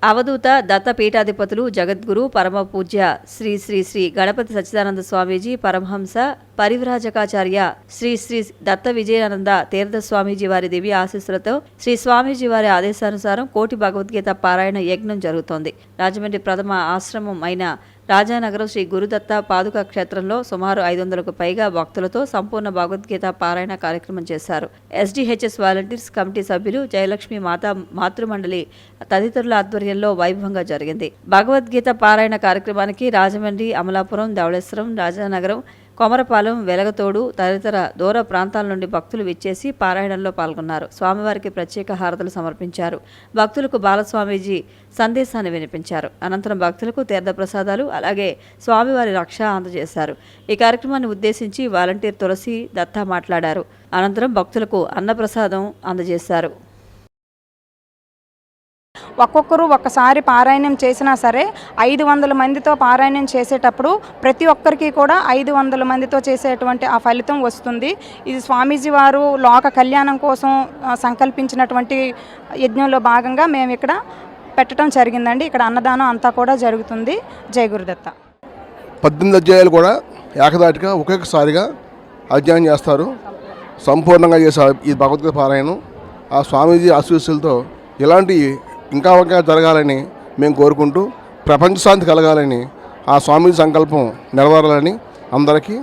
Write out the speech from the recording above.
అవధూత దత్తపీఠాధిపతులు జగద్గురు పరమ పూజ్య శ్రీ శ్రీ శ్రీ గణపతి సచ్చిదానంద స్వామీజీ పరమహంస పరివ్రాజకాచార్య శ్రీ శ్రీ దత్త విజయానంద తీర్థ స్వామీజీ వారి దివ్య ఆశీస్సులతో శ్రీ స్వామీజీ వారి ఆదేశానుసారం కోటి భగవద్గీత పారాయణ యజ్ఞం జరుగుతోంది. రాజమండ్రి ప్రథమ ఆశ్రమం అయిన రాజానగరం శ్రీ గురుదత్త పాదుకా క్షేత్రంలో సుమారు 500కు పైగా భక్తులతో సంపూర్ణ భగవద్గీత పారాయణ కార్యక్రమం చేశారు. ఎస్డిహెచ్ఎస్ వాలంటీర్స్ కమిటీ సభ్యులు జయలక్ష్మి మాతృమండలి తదితరుల ఆధ్వర్యంలో వైభవంగా జరిగింది. భగవద్గీత పారాయణ కార్యక్రమానికి రాజమండ్రి, అమలాపురం, ధవళేశ్వరం, రాజానగరం, కొమరపాలెం, వెలగతోడు తదితర దూర ప్రాంతాల నుండి భక్తులు విచ్చేసి పారాయణంలో పాల్గొన్నారు. స్వామివారికి ప్రత్యేక హారతులు సమర్పించారు. భక్తులకు బాలస్వామీజీ సందేశాన్ని వినిపించారు. అనంతరం భక్తులకు తీర్థప్రసాదాలు అలాగే స్వామివారి రక్ష అందజేశారు. ఈ కార్యక్రమాన్ని ఉద్దేశించి వాలంటీర్ తులసి దత్తా మాట్లాడారు. అనంతరం భక్తులకు అన్నప్రసాదం అందజేశారు. ఒక్కొక్కరు ఒక్కసారి పారాయణం చేసినా సరే 500 మందితో పారాయణం చేసేటప్పుడు ప్రతి ఒక్కరికి కూడా 500 మందితో చేసేటువంటి ఆ ఫలితం వస్తుంది. ఇది స్వామీజీ వారు లోక కళ్యాణం కోసం సంకల్పించినటువంటి యజ్ఞంలో భాగంగా మేము ఇక్కడ పెట్టడం జరిగిందండి. ఇక్కడ అన్నదానం అంతా కూడా జరుగుతుంది. జై గురుదత్త. 18 అధ్యాయాలు కూడా ఏకదాటిగా ఒక్కొక్కసారిగా అధ్యయనం చేస్తారు. సంపూర్ణంగా చేసే ఈ భగవద్గీత పారాయణం ఆ స్వామీజీ ఆశీస్సులతో ఇలాంటి ఇంకా జరగాలని మేము కోరుకుంటూ ప్రపంచ శాంతి కలగాలని ఆ స్వామి సంకల్పం నెరవేరాలని అందరికీ